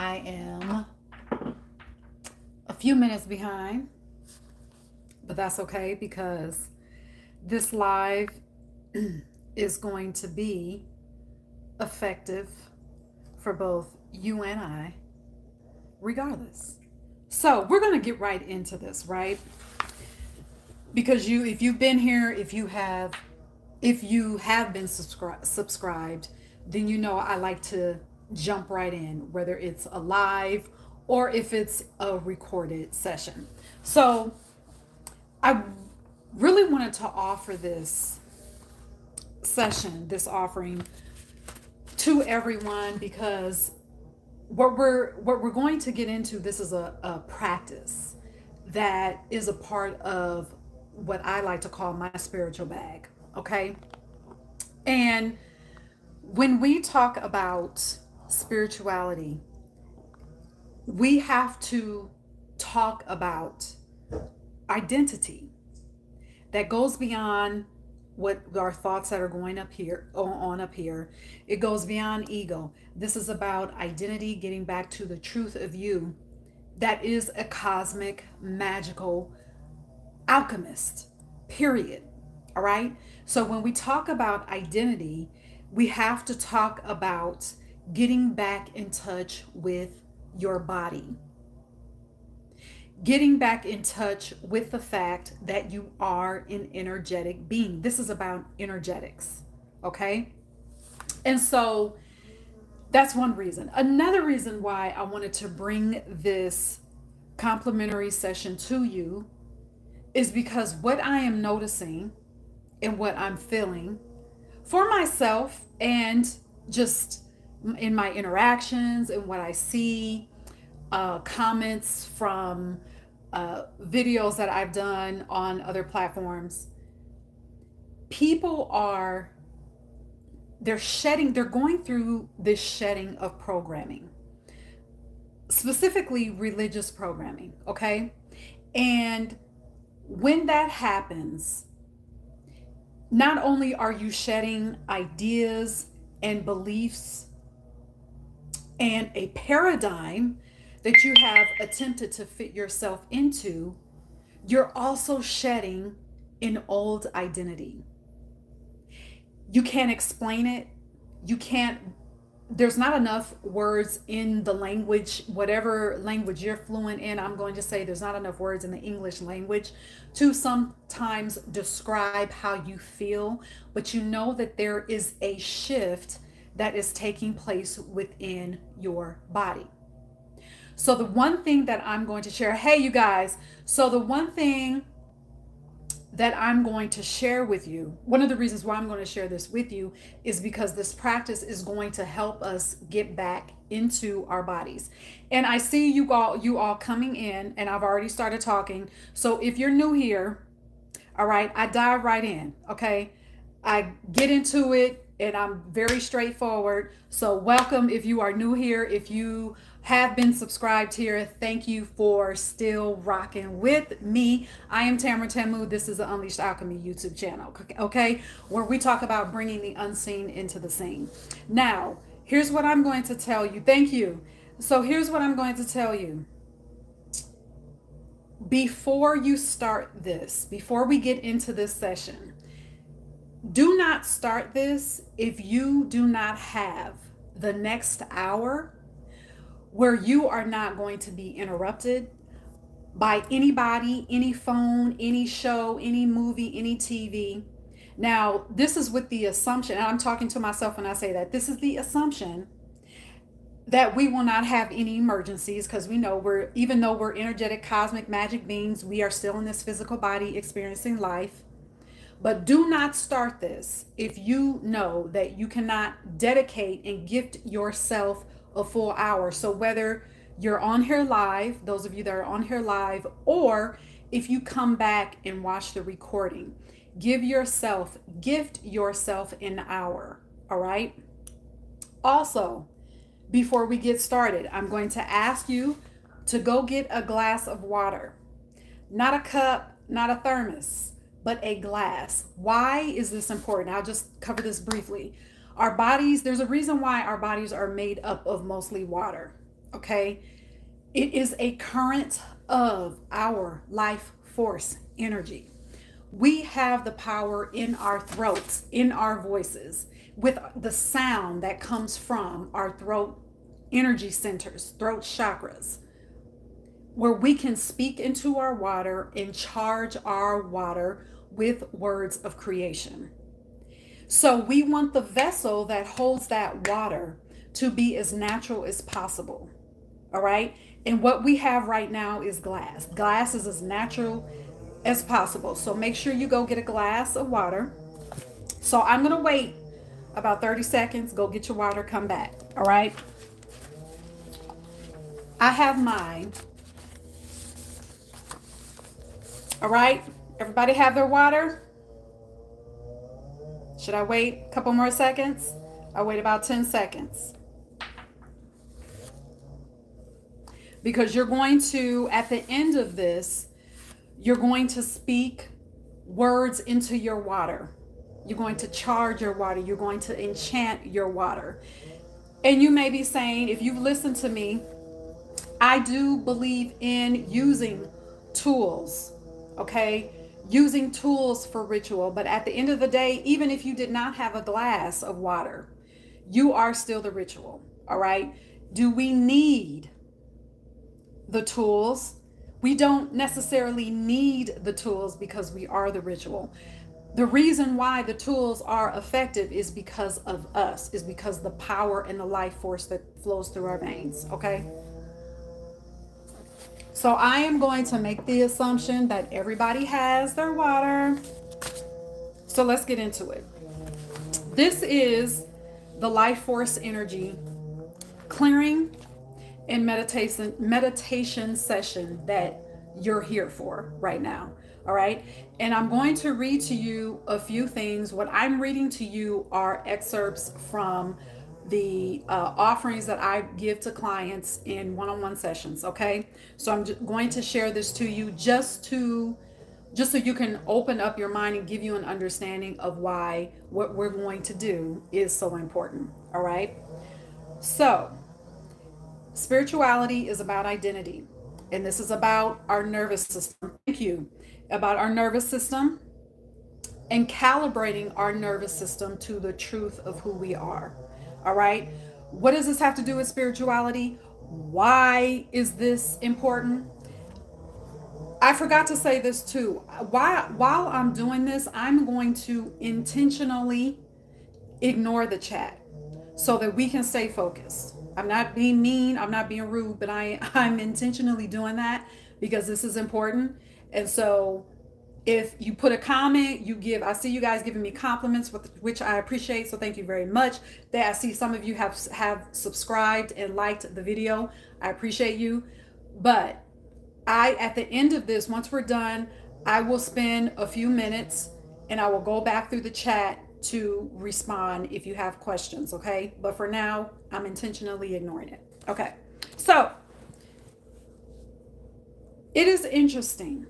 I am a few minutes behind, but that's okay because this live is going to be effective for both you and I, regardless. So, we're going to get right into this, right? Because if you've been here, if you have been subscribed, then you know I like to jump right in, whether it's a live or if it's a recorded session. So I really wanted to offer this session, this offering to everyone because what we're going to get into, this is a practice that is a part of what I like to call my spiritual bag. Okay. And when we talk about spirituality, we have to talk about identity that goes beyond what our thoughts that are going up here on up here. It goes beyond ego. This is about identity, getting back to the truth of you that is a cosmic magical alchemist, period. All right. So when we talk about identity, we have to talk about getting back in touch with your body, getting back in touch with the fact that you are an energetic being. This is about energetics. Okay. And so that's one reason. Another reason why I wanted to bring this complimentary session to you is because what I am noticing and what I'm feeling for myself and just in my interactions and what I see, comments from videos that I've done on other platforms, people are, they're going through this shedding of programming, specifically religious programming, okay? And when that happens, not only are you shedding ideas and beliefs and a paradigm that you have attempted to fit yourself into, you're also shedding an old identity. You can't explain it. You can't, there's not enough words in the language, whatever language you're fluent in. I'm going to say there's not enough words in the English language to sometimes describe how you feel, but you know that there is a shift that is taking place within your body. So, the one thing that I'm going to share, hey, you guys, so the one thing that I'm going to share with you, one of the reasons why I'm going to share this with you is because this practice is going to help us get back into our bodies. And I see you all coming in, and I've already started talking. So if you're new here, all right, I dive right in, okay? I get into it and I'm very straightforward. So, welcome if you are new here. If you have been subscribed here, thank you for still rocking with me. I am Tamara Tamu. This is the Unleashed Alchemy YouTube channel, okay? Where we talk about bringing the unseen into the seen. Now, here's what I'm going to tell you. Thank you. So, here's what I'm going to tell you. Before you start this, before we get into this session, do not start this if you do not have the next hour where you are not going to be interrupted by anybody, any phone, any show, any movie, any TV. Now, this is with the assumption, and I'm talking to myself when I say that, this is the assumption that we will not have any emergencies, because we know even though we're energetic cosmic magic beings, we are still in this physical body experiencing life. But do not start this if you know that you cannot dedicate and gift yourself a full hour. So whether you're on here live, those of you that are on here live, or if you come back and watch the recording, gift yourself an hour. All right. Also, before we get started, I'm going to ask you to go get a glass of water, not a cup, not a thermos, but a glass. Why is this important? I'll just cover this briefly. Our bodies, there's a reason why our bodies are made up of mostly water. Okay? It is a current of our life force energy. We have the power in our throats, in our voices, with the sound that comes from our throat energy centers, throat chakras, where we can speak into our water and charge our water with words of creation. So we want the vessel that holds that water to be as natural as possible. All right. And what we have right now is glass. Glass is as natural as possible. So make sure you go get a glass of water. So I'm going to wait about 30 seconds. Go get your water, come back. All right. I have mine. All right. Everybody have their water? Should I wait a couple more seconds? I'll wait about 10 seconds. Because you're going to, at the end of this, you're going to speak words into your water. You're going to charge your water. You're going to enchant your water. And you may be saying, if you've listened to me, I do believe in using tools, okay? Using tools for ritual. But at the end of the day, even if you did not have a glass of water, you are still the ritual, all right? Do we need the tools? We don't necessarily need the tools because we are the ritual. The reason why the tools are effective is because of us, is because the power and the life force that flows through our veins, okay? So I am going to make the assumption that everybody has their water. So let's get into it. This is the life force energy clearing and meditation session that you're here for right now. All right. And I'm going to read to you a few things. What I'm reading to you are excerpts from the offerings that I give to clients in one-on-one sessions. Okay. So I'm going to share this to you just so you can open up your mind and give you an understanding of why what we're going to do is so important. All right. So spirituality is about identity, and this is about our nervous system. Thank you. About our nervous system and calibrating our nervous system to the truth of who we are. All right. What does this have to do with spirituality? Why is this important? I forgot to say this too. While I'm doing this, I'm going to intentionally ignore the chat so that we can stay focused. I'm not being mean, I'm not being rude, but I'm intentionally doing that because this is important. And so if you put a comment, I see you guys giving me compliments, which I appreciate. So thank you very much. I see some of you have subscribed and liked the video. I appreciate you. But at the end of this, once we're done, I will spend a few minutes and I will go back through the chat to respond if you have questions, okay? But for now, I'm intentionally ignoring it. Okay. So, it is interesting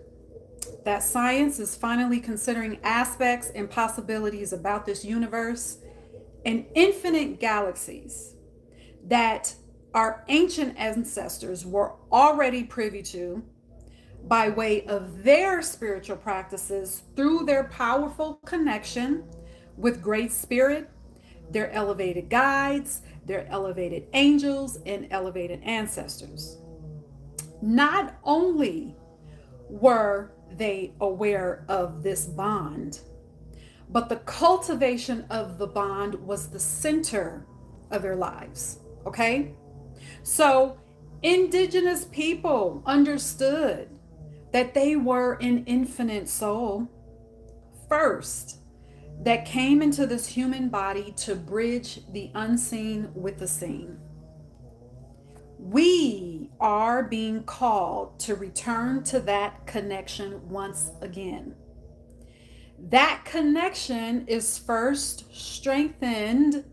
that science is finally considering aspects and possibilities about this universe and infinite galaxies that our ancient ancestors were already privy to by way of their spiritual practices through their powerful connection with Great Spirit, their elevated guides, their elevated angels, and elevated ancestors. Not only were they aware of this bond, but the cultivation of the bond was the center of their lives. Okay? So, indigenous people understood that they were an infinite soul first that came into this human body to bridge the unseen with the seen. We are being called to return to that connection once again. That connection is first strengthened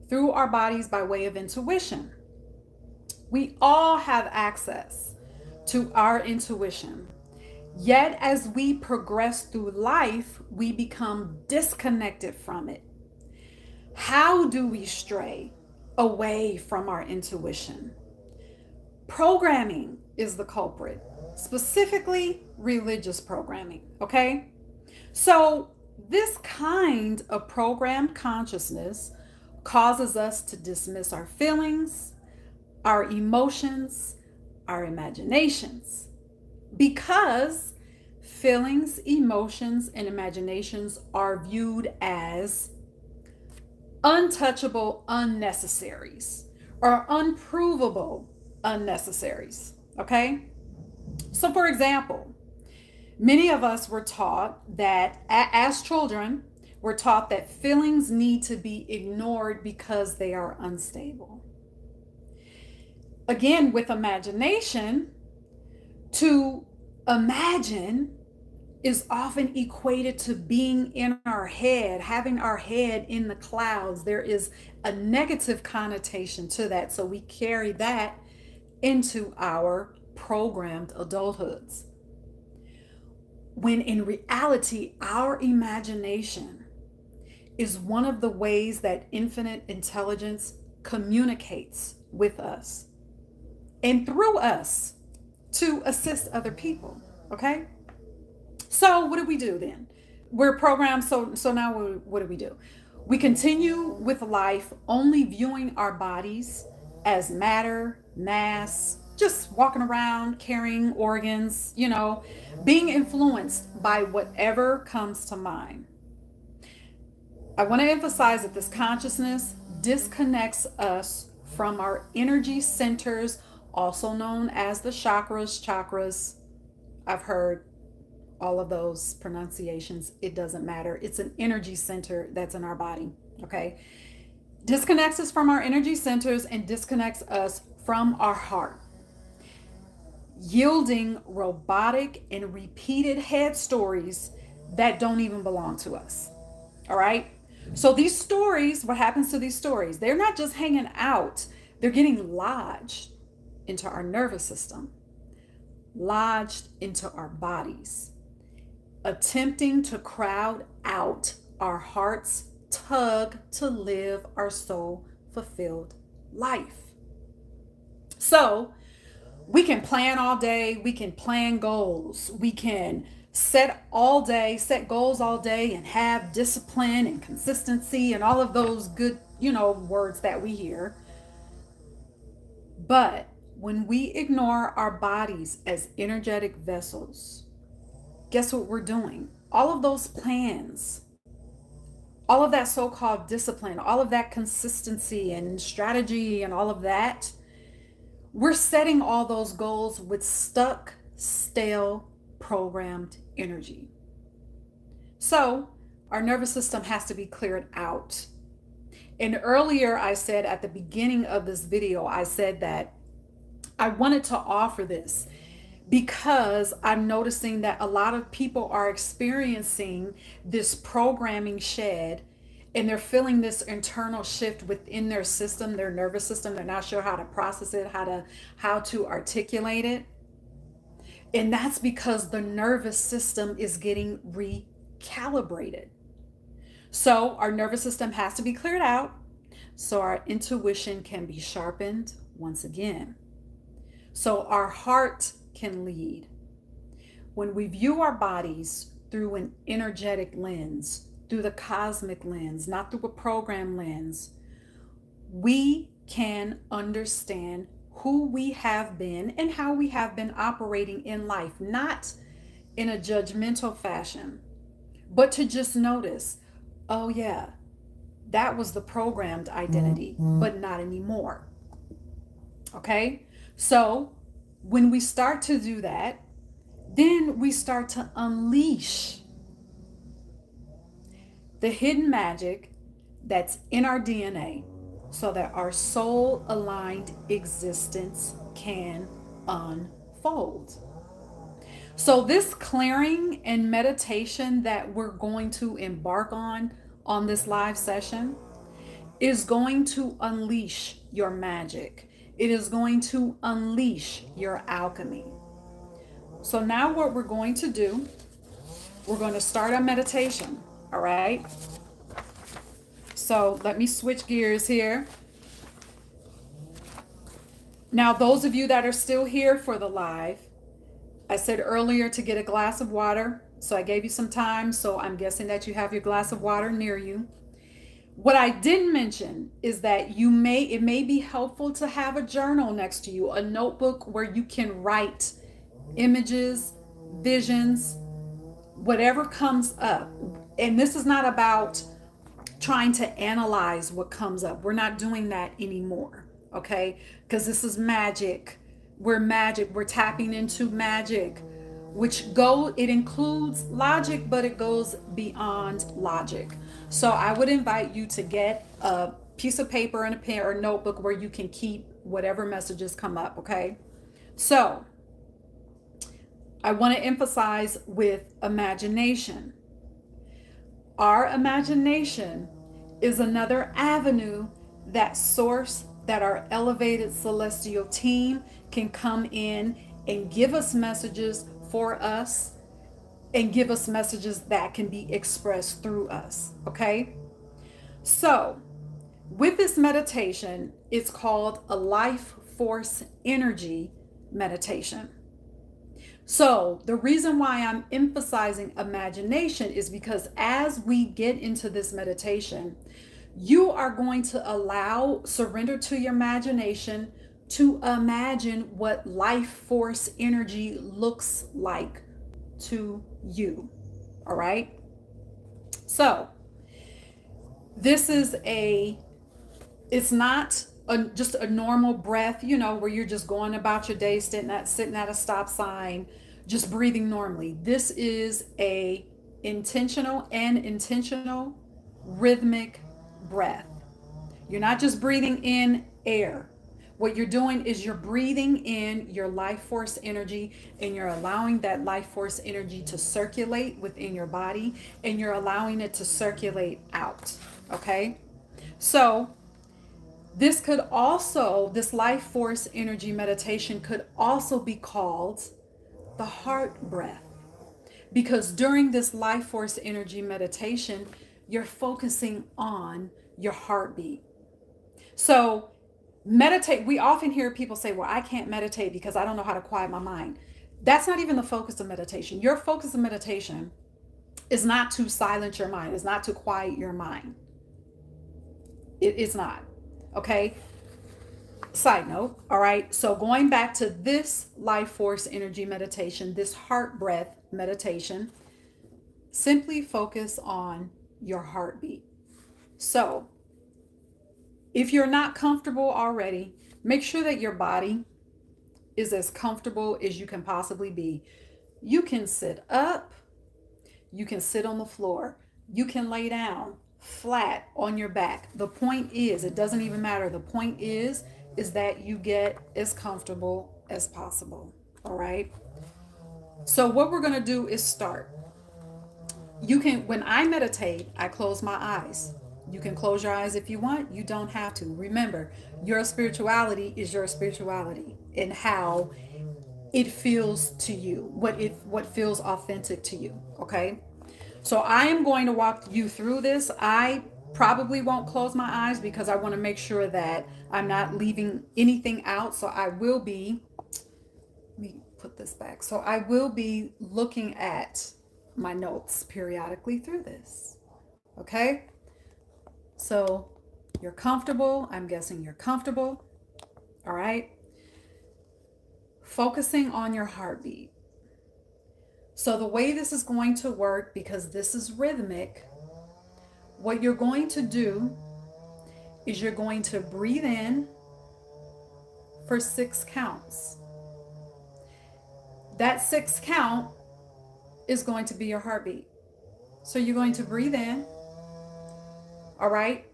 through our bodies by way of intuition. We all have access to our intuition. Yet, as we progress through life, we become disconnected from it. How do we stray away from our intuition? Programming is the culprit, specifically religious programming, okay? So, this kind of programmed consciousness causes us to dismiss our feelings, our emotions, our imaginations, because feelings, emotions, and imaginations are viewed as untouchable unnecessaries or unprovable unnecessaries. Okay? So, for example, many of us were taught that as children, we're taught that feelings need to be ignored because they are unstable. Again, with imagination, to imagine is often equated to being in our head, having our head in the clouds. There is a negative connotation to that. So we carry that into our programmed adulthoods. When in reality, our imagination is one of the ways that infinite intelligence communicates with us and through us to assist other people. Okay? So what do we do then? We're programmed. So now what do we do? We continue with life only viewing our bodies as matter, mass, just walking around carrying organs, being influenced by whatever comes to mind. I want to emphasize that this consciousness disconnects us from our energy centers, also known as the chakras. I've heard all of those pronunciations. It doesn't matter. It's an energy center that's in our body. Okay. Disconnects us from our energy centers and disconnects us from our heart, yielding robotic and repeated head stories that don't even belong to us. All right. So these stories, what happens to these stories? They're not just hanging out, they're getting lodged into our nervous system, lodged into our bodies, attempting to crowd out our heart's tug to live our soul fulfilled life. So we can plan all day, we can plan goals, we can set goals all day and have discipline and consistency and all of those good, words that we hear. But when we ignore our bodies as energetic vessels, guess what we're doing? All of those plans, all of that so-called discipline, all of that consistency and strategy and all of that, we're setting all those goals with stuck, stale, programmed energy. So our nervous system has to be cleared out. And earlier I said at the beginning of this video, I said that I wanted to offer this because I'm noticing that a lot of people are experiencing this programming shed, and they're feeling this internal shift within their system, their nervous system. They're not sure how to process it, how to articulate it. And that's because the nervous system is getting recalibrated. So our nervous system has to be cleared out so our intuition can be sharpened once again. So our heart can lead. When we view our bodies through an energetic lens, through the cosmic lens, not through a program lens, we can understand who we have been and how we have been operating in life, not in a judgmental fashion, but to just notice, oh yeah, that was the programmed identity, but not anymore. Okay? So when we start to do that, then we start to unleash the hidden magic that's in our DNA so that our soul aligned existence can unfold. So this clearing and meditation that we're going to embark on this live session is going to unleash your magic. It is going to unleash your alchemy. So now what we're going to do, we're going to start our meditation. All right. So let me switch gears here. Now, those of you that are still here for the live, I said earlier to get a glass of water. So I gave you some time. So I'm guessing that you have your glass of water near you. What I didn't mention is that it may be helpful to have a journal next to you, a notebook where you can write images, visions, whatever comes up. And this is not about trying to analyze what comes up. We're not doing that anymore, okay? Because this is magic. We're tapping into magic, it includes logic, but it goes beyond logic. So I would invite you to get a piece of paper and a pen or notebook where you can keep whatever messages come up, okay? So I want to emphasize with imagination. Our imagination is another avenue that our elevated celestial team can come in and give us messages for us and give us messages that can be expressed through us, okay? So, with this meditation, it's called a life force energy meditation. So, the reason why I'm emphasizing imagination is because as we get into this meditation, you are going to surrender to your imagination to imagine what life force energy looks like to you. All right. So, it's not just a normal breath, where you're just going about your day, sitting at a stop sign, just breathing normally. This is a intentional rhythmic breath. You're not just breathing in air. What you're doing is you're breathing in your life force energy, and you're allowing that life force energy to circulate within your body, and you're allowing it to circulate out. Okay? So, this life force energy meditation could also be called the heart breath, because during this life force energy meditation, you're focusing on your heartbeat. So, we often hear people say, well, I can't meditate because I don't know how to quiet my mind. That's not even the focus of meditation. Your focus of meditation is not to silence your mind, it's not to quiet your mind. It's not. Okay? Side note, all right? So going back to this life force energy meditation, this heart breath meditation, simply focus on your heartbeat. So if you're not comfortable already, make sure that your body is as comfortable as you can possibly be. You can sit up, you can sit on the floor, you can lay down flat on your back. The point is, it doesn't even matter. The point is that you get as comfortable as possible. All right. So what we're going to do is start. When I meditate, I close my eyes. You can close your eyes if you want. You don't have to. Remember, your spirituality is your spirituality, and how it feels to you, what feels authentic to you. Okay. So I am going to walk you through this. I probably won't close my eyes because I want to make sure that I'm not leaving anything out. So let me put this back. So I will be looking at my notes periodically through this. Okay? So you're comfortable. I'm guessing you're comfortable. All right? Focusing on your heartbeat. So the way this is going to work, because this is rhythmic, what you're going to do is you're going to breathe in for 6 counts. That 6th count is going to be your heartbeat. So you're going to breathe in. All right?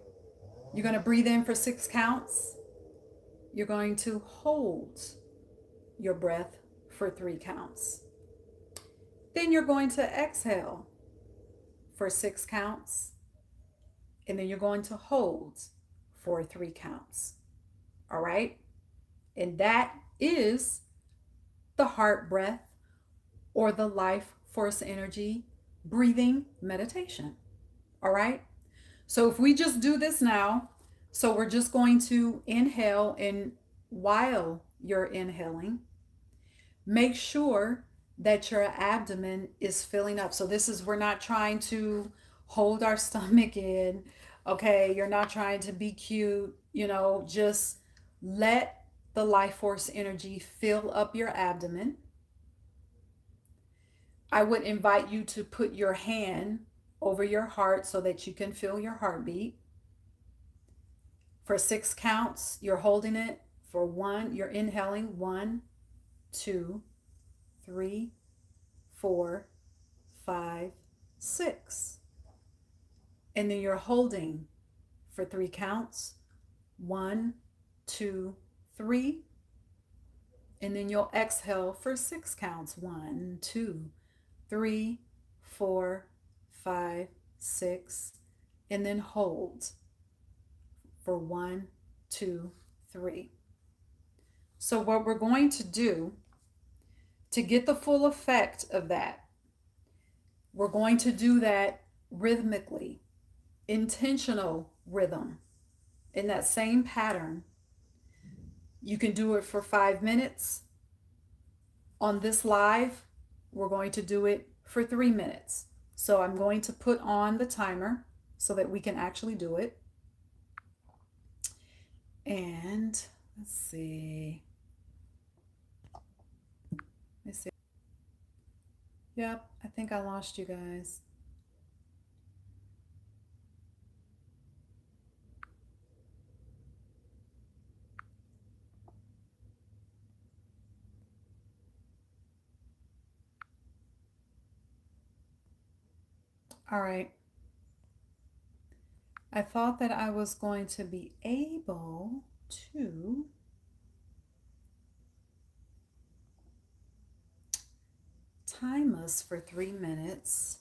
You're going to breathe in for 6 counts. You're going to hold your breath for 3 counts. Then you're going to exhale for 6 counts. And then you're going to hold for 3 counts. All right? And that is the heart breath, or the life force energy breathing meditation. All right? So if we just do this now, so we're just going to inhale, and while you're inhaling. Make sure that your abdomen is filling up. So this is, we're not trying to hold our stomach in. Okay, you're not trying to be cute, just let the life force energy fill up your abdomen. I would invite you to put your hand over your heart so that you can feel your heartbeat. For 6 counts, you're holding it. For 1, you're inhaling. 1, 2, 3, 4, 5, 6. And then you're holding for 3 counts. 1, 2, 3. And then you'll exhale for 6 counts. 1, 2, 3, 4, 5, 6. And then hold for 1, 2, 3. So what we're going to do to get the full effect of that, we're going to do that rhythmically, intentional rhythm, in that same pattern. You can do it for 5 minutes. On this live, we're going to do it for 3 minutes. So I'm going to put on the timer so that we can actually do it. And let's see. Yep, I think I lost you guys. All right. I thought that I was going to be able to time us for 3 minutes,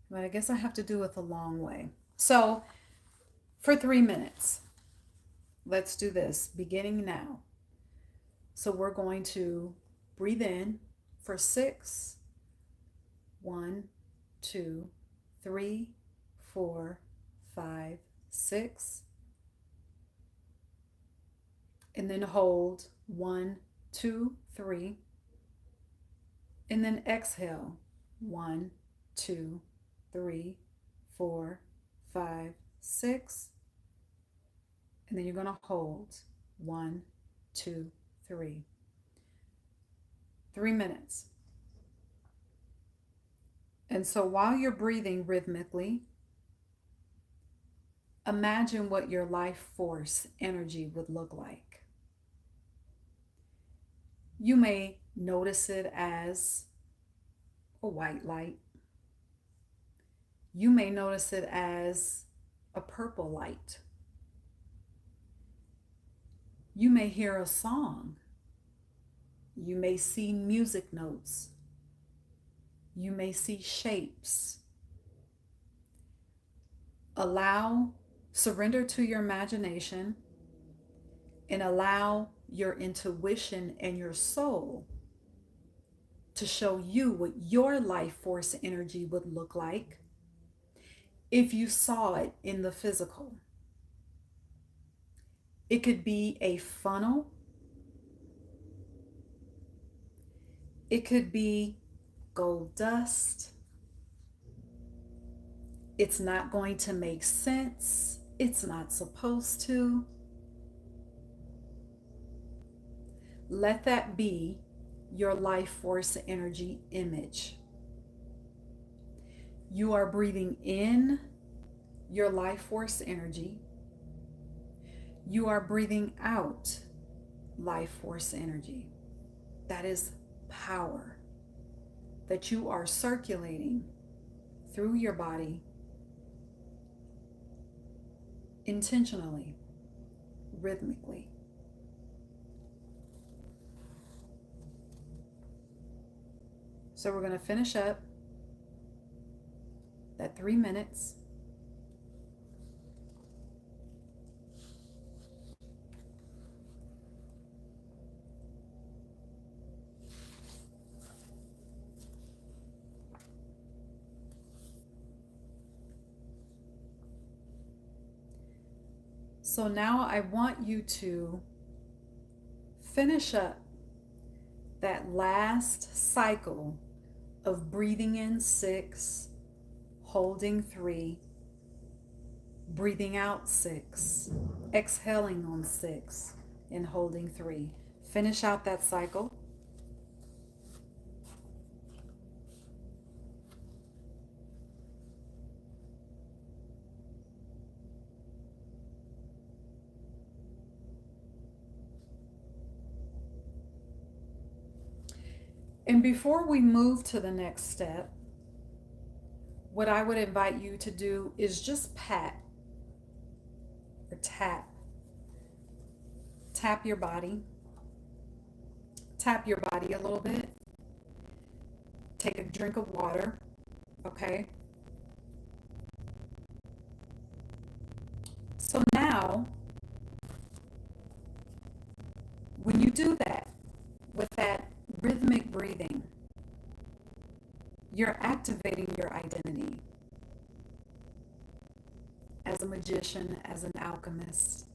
but I guess I have to do it the long way. So for 3 minutes, let's do this beginning now. So we're going to breathe in for 6. 1, 2, 3, 4, 5, 6. And then hold 1, 2, 3. And then exhale 1, 2, 3, 4, 5, 6. And then you're going to hold 1, 2, 3. 3 minutes. And so while you're breathing rhythmically, imagine what your life force energy would look like. You may notice it as a white light. You may notice it as a purple light. You may hear a song. You may see music notes. You may see shapes. Surrender to your imagination and allow your intuition and your soul to show you what your life force energy would look like if you saw it in the physical. It could be a funnel. It could be gold dust. It's not going to make sense. It's not supposed to. Let that be your life force energy image. You are breathing in your life force energy. You are breathing out life force energy. That is power that you are circulating through your body intentionally, rhythmically. So we're going to finish up that 3 minutes. So now I want you to finish up that last cycle of breathing in 6, holding 3, breathing out 6, exhaling on 6, and holding 3. Finish out that cycle. And before we move to the next step, what I would invite you to do is just pat or tap your body. Tap your body a little bit. Take a drink of water, okay? So now, when you do that, with that rhythmic breathing, you're activating your identity as a magician, as an alchemist.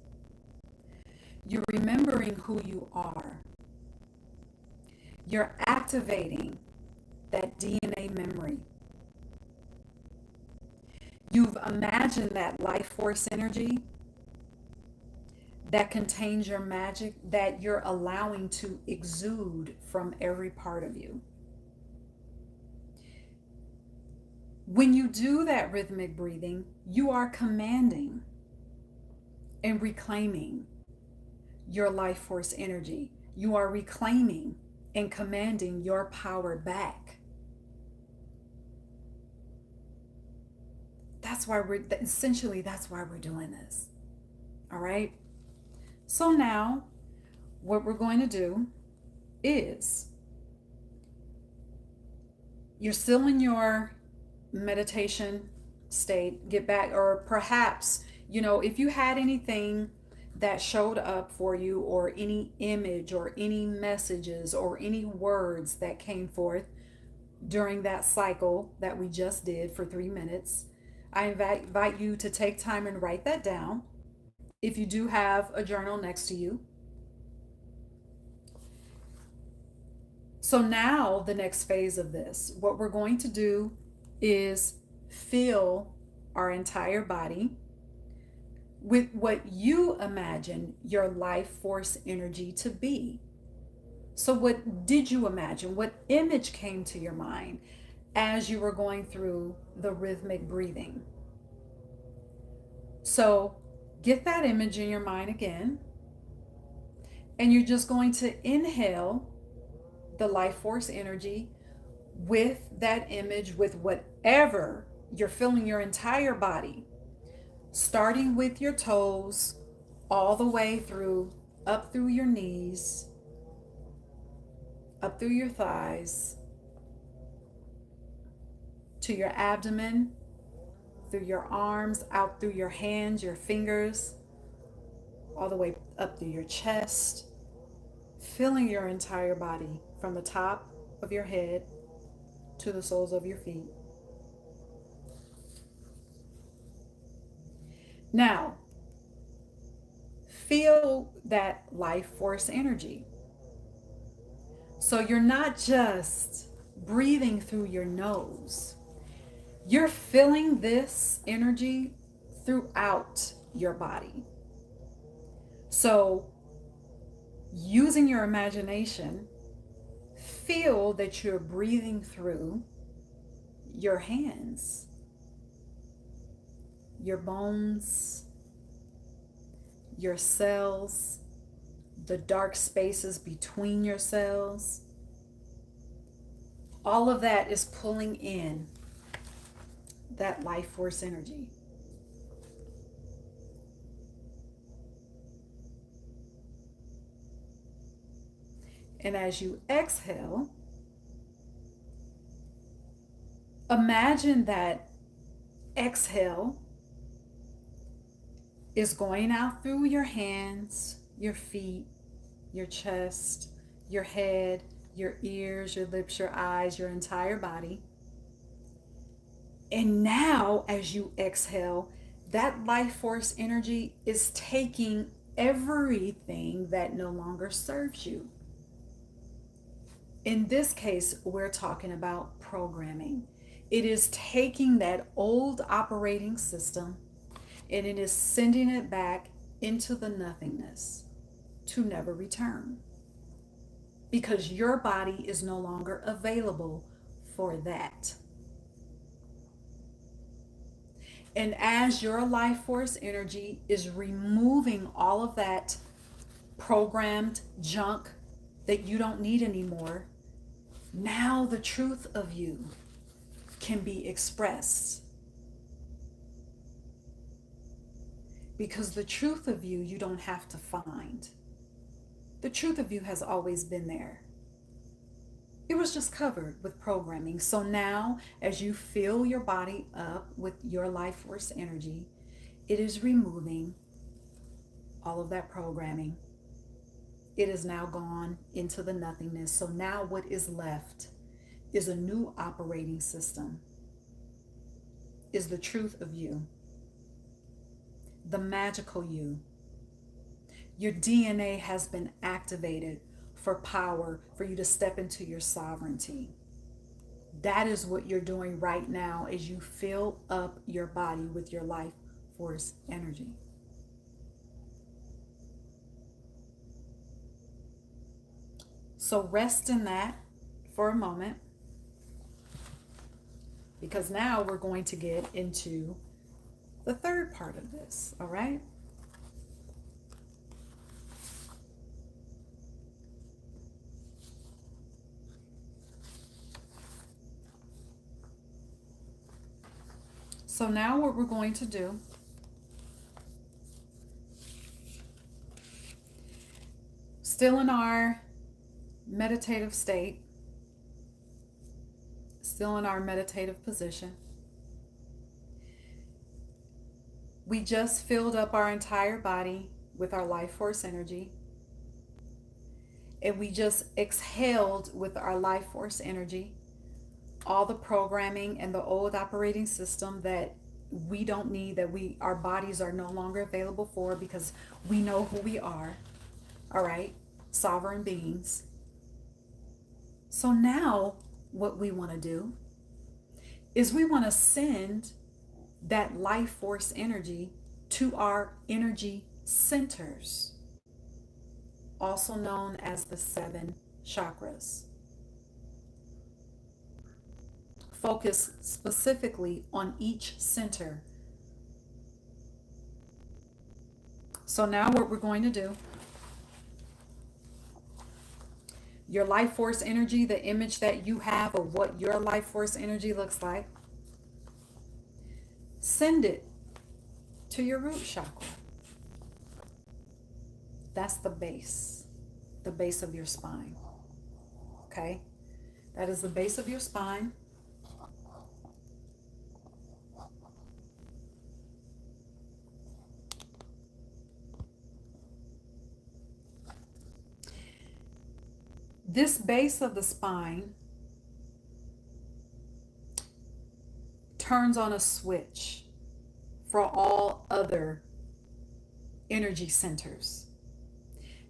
You're remembering who you are. You're activating that DNA memory. You've imagined that life force energy that contains your magic that you're allowing to exude from every part of you. When you do that rhythmic breathing, you are commanding and reclaiming your life force energy. You are reclaiming and commanding your power back. That's why that's why we're doing this. All right? So now, what we're going to do is, you're still in your meditation state. Get back, or perhaps, if you had anything that showed up for you, or any image, or any messages, or any words that came forth during that cycle that we just did for 3 minutes, I invite you to take time and write that down. If you do have a journal next to you. So now the next phase of this, what we're going to do is fill our entire body with what you imagine your life force energy to be. So what did you imagine? What image came to your mind as you were going through the rhythmic breathing? So get that image in your mind again, and you're just going to inhale the life force energy with that image, with whatever you're filling your entire body, starting with your toes all the way through, up through your knees, up through your thighs, to your abdomen, through your arms, out through your hands, your fingers, all the way up through your chest, filling your entire body from the top of your head to the soles of your feet. Now, feel that life force energy. So you're not just breathing through your nose. You're feeling this energy throughout your body. So, using your imagination, feel that you're breathing through your hands, your bones, your cells, the dark spaces between your cells. All of that is pulling in that life force energy. And as you exhale, imagine that exhale is going out through your hands, your feet, your chest, your head, your ears, your lips, your eyes, your entire body. And now, as you exhale, that life force energy is taking everything that no longer serves you. In this case, we're talking about programming. It is taking that old operating system and it is sending it back into the nothingness to never return, because your body is no longer available for that. And as your life force energy is removing all of that programmed junk that you don't need anymore, now the truth of you can be expressed. Because the truth of you don't have to find. The truth of you has always been there. It was just covered with programming. So now, as you fill your body up with your life force energy, it is removing all of that programming. It is now gone into the nothingness. So now what is left is a new operating system, is the truth of you, the magical you. Your DNA has been activated for power, for you to step into your sovereignty. That is what you're doing right now as you fill up your body with your life force energy. So rest in that for a moment, because now we're going to get into the third part of this, all right? So now what we're going to do, still in our meditative state, still in our meditative position, we just filled up our entire body with our life force energy, and we just exhaled with our life force energy all the programming and the old operating system that we don't need, that our bodies are no longer available for, because we know who we are. All right, sovereign beings. So now what we want to do is we want to send that life force energy to our energy centers, also known as the 7 chakras. Focus specifically on each center. So now what we're going to do, your life force energy, the image that you have of what your life force energy looks like, send it to your root chakra. That's the base of your spine. Okay? That is the base of your spine. This base of the spine turns on a switch for all other energy centers,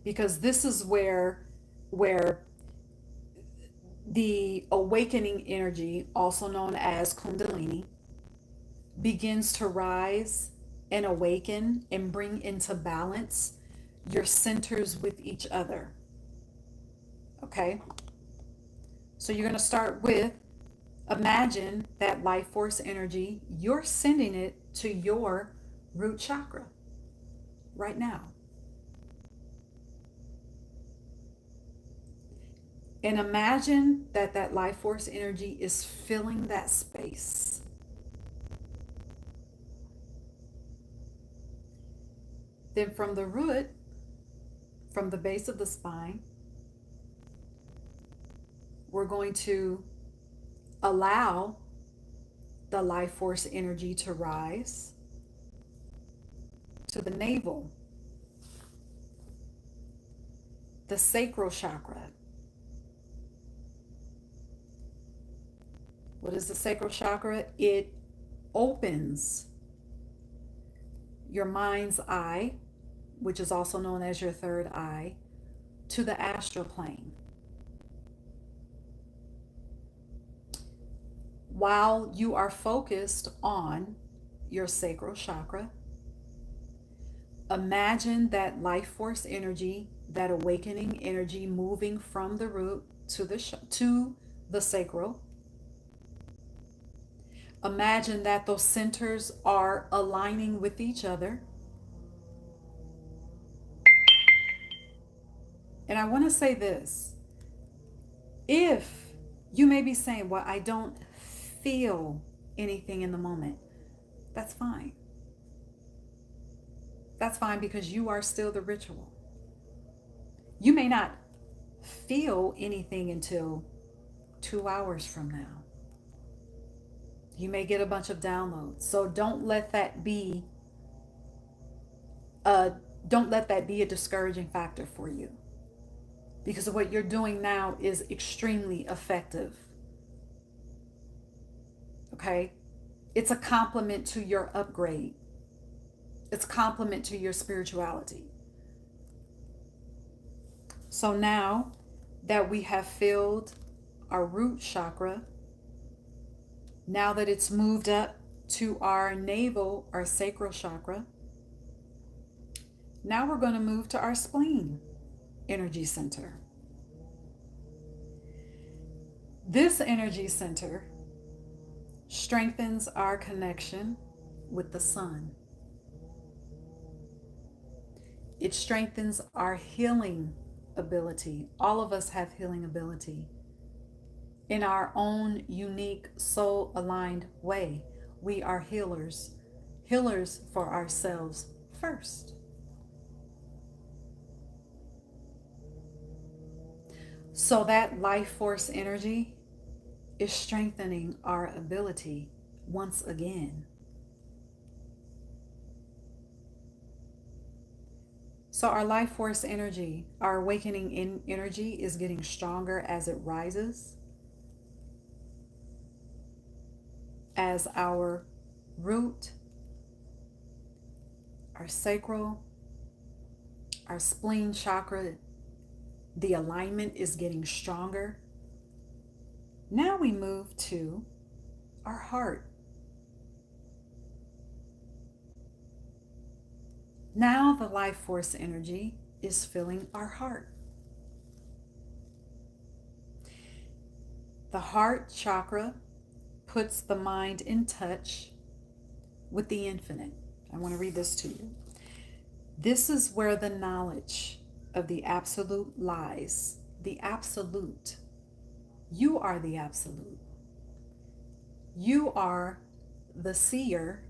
because this is where the awakening energy, also known as Kundalini, begins to rise and awaken and bring into balance your centers with each other. Okay? So you're going to start with, imagine that life force energy, you're sending it to your root chakra right now. And imagine that life force energy is filling that space. Then from the root, from the base of the spine, we're going to allow the life force energy to rise to the navel, the sacral chakra. What is the sacral chakra? It opens your mind's eye which is also known as your third eye, to the astral plane. While you are focused on your sacral chakra, imagine that life force energy, that awakening energy moving from the root to the sacral. Imagine that those centers are aligning with each other. And I want to say this. If you may be saying, well, I don't feel anything in the moment, that's fine. That's fine, because you are still the ritual. You may not feel anything until 2 hours from now. You may get a bunch of downloads. So don't let that be a discouraging factor for you, because what you're doing now is extremely effective. Okay? It's a compliment to your upgrade. It's a compliment to your spirituality. So now that we have filled our root chakra, now that it's moved up to our navel, our sacral chakra, now we're going to move to our spleen energy center. This energy center strengthens our connection with the sun. It strengthens our healing ability. All of us have healing ability in our own unique soul aligned way. We are healers for ourselves first. So that life force energy is strengthening our ability once again. So our life force energy, our awakening energy, is getting stronger as it rises, as our root, our sacral, our spleen chakra, the alignment is getting stronger. Now we move to our heart. Now the life force energy is filling our heart. The heart chakra puts the mind in touch with the infinite. I want to read this to you. This is where the knowledge of the absolute lies. The absolute. You are the absolute. You are the seer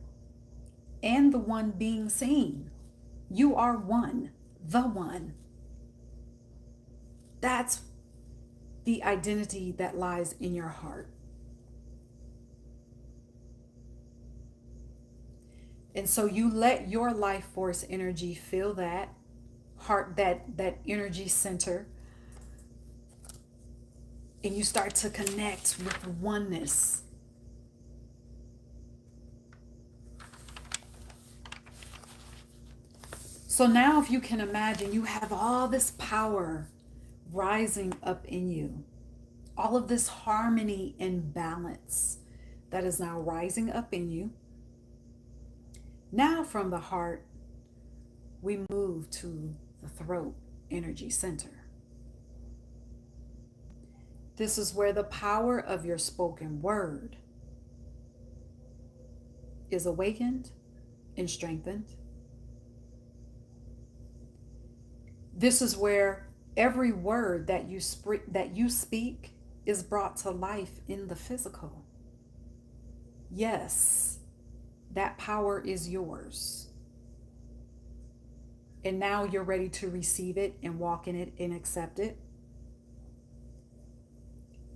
and the one being seen. You are one, the one. That's the identity that lies in your heart. And so you let your life force energy fill that heart, that energy center, and you start to connect with oneness. So now, if you can imagine, you have all this power rising up in you, all of this harmony and balance that is now rising up in you. Now from the heart, we move to the throat energy center. This is where the power of your spoken word is awakened and strengthened. This is where every word that you speak is brought to life in the physical. Yes, that power is yours. And now you're ready to receive it and walk in it and accept it.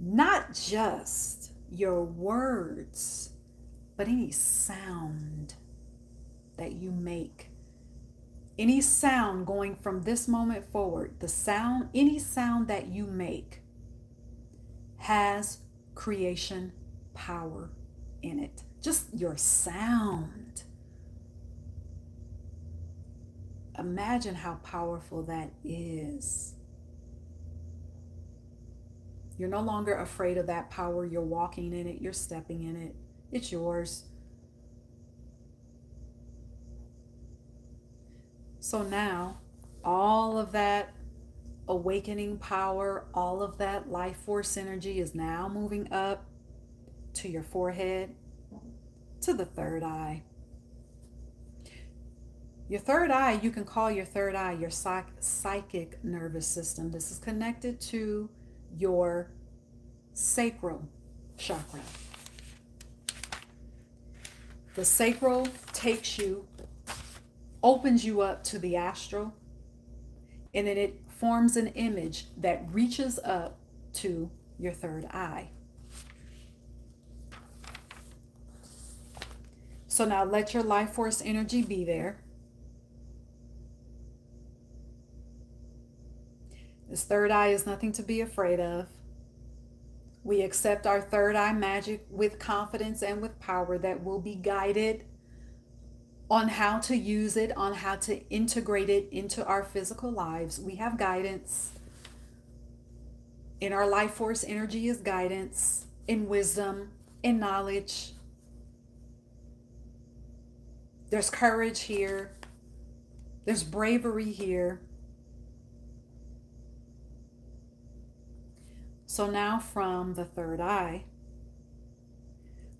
Not just your words, but any sound that you make. Any sound going from this moment forward, any sound that you make has creation power in it. Just your sound. Imagine how powerful that is. You're no longer afraid of that power. You're walking in it. You're stepping in it. It's yours. So now, all of that awakening power, all of that life force energy is now moving up to your forehead, to the third eye. Your third eye, you can call your third eye your psychic nervous system. This is connected to your sacral chakra. The sacral takes you, opens you up to the astral, and then it forms an image that reaches up to your third eye. So now let your life force energy be there. This third eye is nothing to be afraid of. We accept our third eye magic with confidence and with power that will be guided on how to use it, on how to integrate it into our physical lives. We have guidance. In our life force energy is guidance, in wisdom, in knowledge. There's courage here. There's bravery here. So now from the third eye,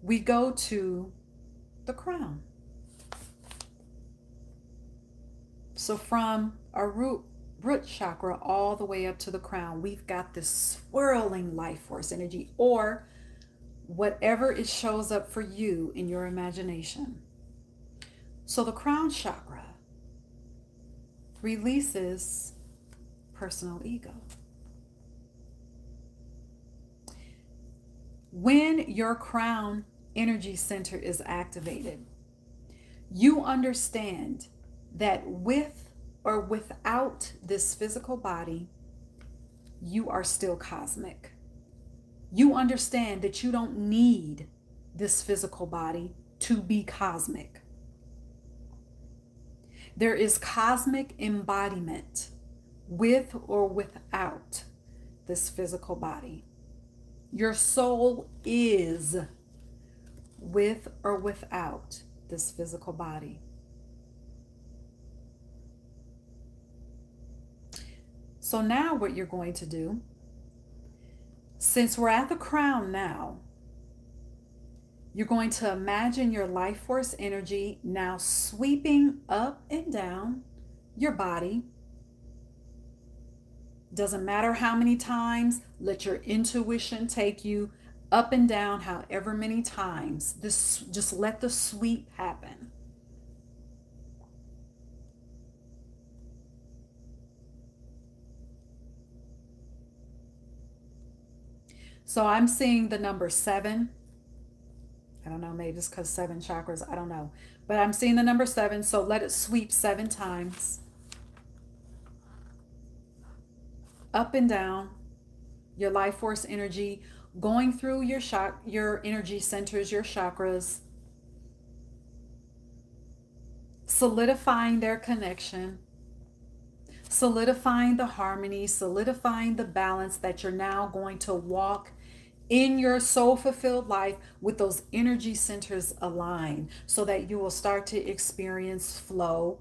we go to the crown. So from our root chakra all the way up to the crown, we've got this swirling life force energy, or whatever it shows up for you in your imagination. So the crown chakra releases personal ego. When your crown energy center is activated, you understand that with or without this physical body, you are still cosmic. You understand that you don't need this physical body to be cosmic. There is cosmic embodiment with or without this physical body. Your soul is with or without this physical body. So now what you're going to do, since we're at the crown now, you're going to imagine your life force energy now sweeping up and down your body. Doesn't matter how many times, let your intuition take you up and down however many times. Just let the sweep happen. So I'm seeing the number 7. I don't know, maybe it's because 7 chakras, I don't know. But I'm seeing the number 7, so let it sweep 7 times. Up and down your life force energy, going through your energy centers, your chakras, solidifying their connection, solidifying the harmony, solidifying the balance that you're now going to walk in your soul-fulfilled life with those energy centers aligned, so that you will start to experience flow,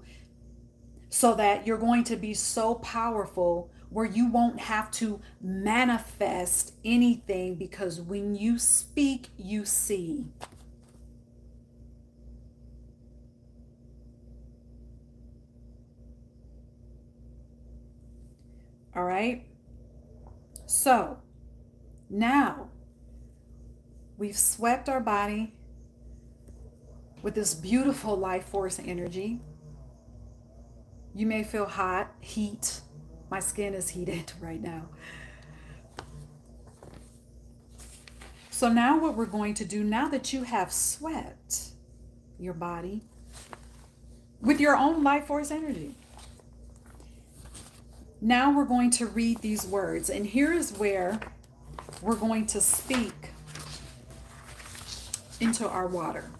so that you're going to be so powerful where you won't have to manifest anything, because when you speak, you see. All right? So now we've swept our body with this beautiful life force energy. You may feel heat. My skin is heated right now. So now what we're going to do, now that you have swept your body with your own life force energy, now we're going to read these words. And here is where we're going to speak into our water.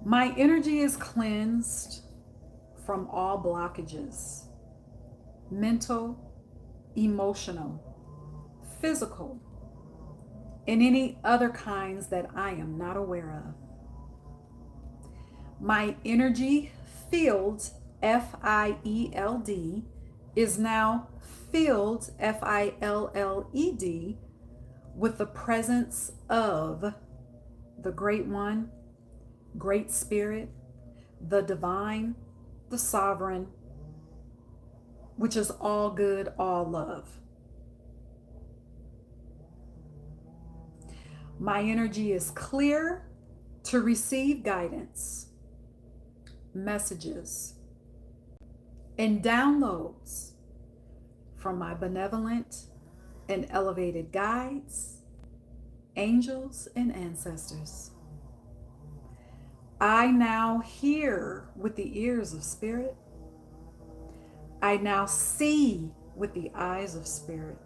My energy is cleansed from all blockages, mental, emotional, physical, and any other kinds that I am not aware of. My energy field, FIELD, is now filled, FILLED, with the presence of the Great One, Great Spirit, the Divine, the Sovereign, which is all good, all love. My energy is clear to receive guidance, messages, and downloads from my benevolent and elevated guides, angels, and ancestors. I now hear with the ears of spirit. I now see with the eyes of spirit.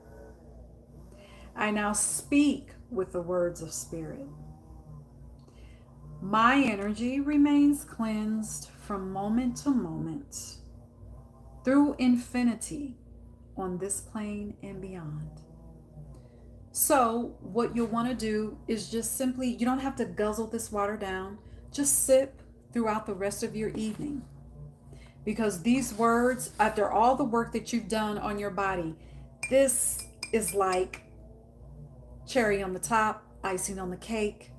I now speak with the words of spirit. My energy remains cleansed from moment to moment through infinity on this plane and beyond. So what you'll want to do is just simply, you don't have to guzzle this water down, just sip throughout the rest of your evening. Because these words, after all the work that you've done on your body, this is like cherry on the top, icing on the cake.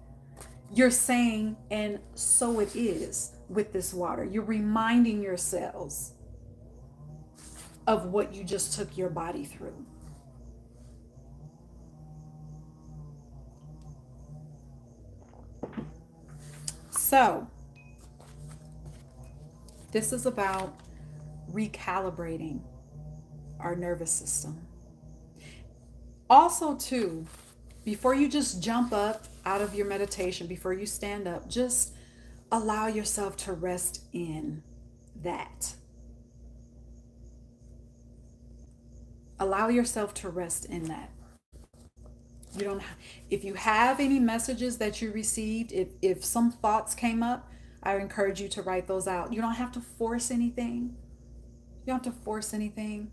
You're saying, and so it is with this water. You're reminding your cells of what you just took your body through. So, this is about recalibrating our nervous system. Also, too, before you just jump up out of your meditation, before you stand up, just allow yourself to rest in that. Allow yourself to rest in that. You don't have, if you have any messages that you received, if some thoughts came up, I encourage you to write those out. You don't have to force anything. You don't have to force anything.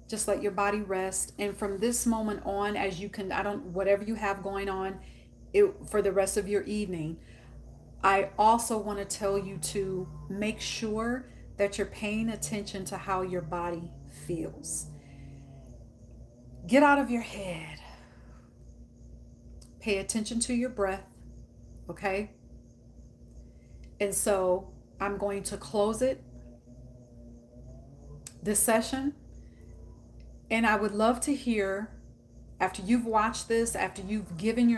Just let your body rest. And from this moment on, as you can, whatever you have going on for the rest of your evening, I also want to tell you to make sure that you're paying attention to how your body feels. Get out of your head. Pay attention to your breath, okay? And so I'm going to close this session. And I would love to hear, after you've watched this, after you've gifted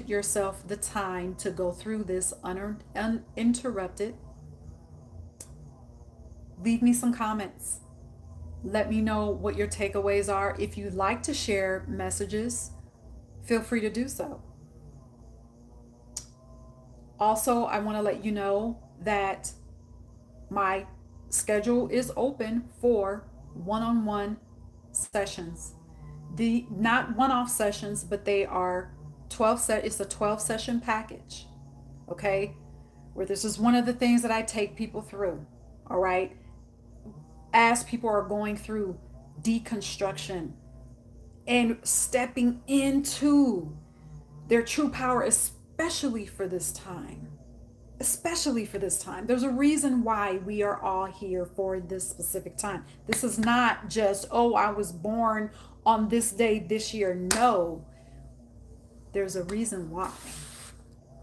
yourself the time to go through this uninterrupted, leave me some comments. Let me know what your takeaways are. If you'd like to share messages, feel free to do so. Also, I want to let you know that my schedule is open for one-on-one sessions. Not one-off sessions, but they are 12 it's a 12 session package. Okay? Where this is one of the things that I take people through. All right? As people are going through deconstruction and stepping into their true power, especially for this time. Especially for this time. There's a reason why we are all here for this specific time. This is not just, oh, I was born on this day this year. No. There's a reason why.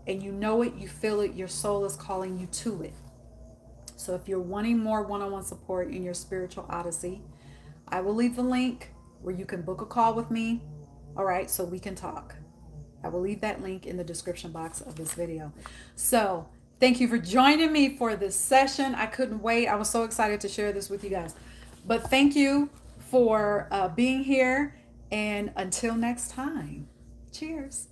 And you know it, you feel it, your soul is calling you to it. So if you're wanting more one-on-one support in your spiritual odyssey, I will leave the link where you can book a call with me. All right, so we can talk. I will leave that link in the description box of this video. So thank you for joining me for this session. I couldn't wait. I was so excited to share this with you guys. But thank you for being here. And until next time, cheers.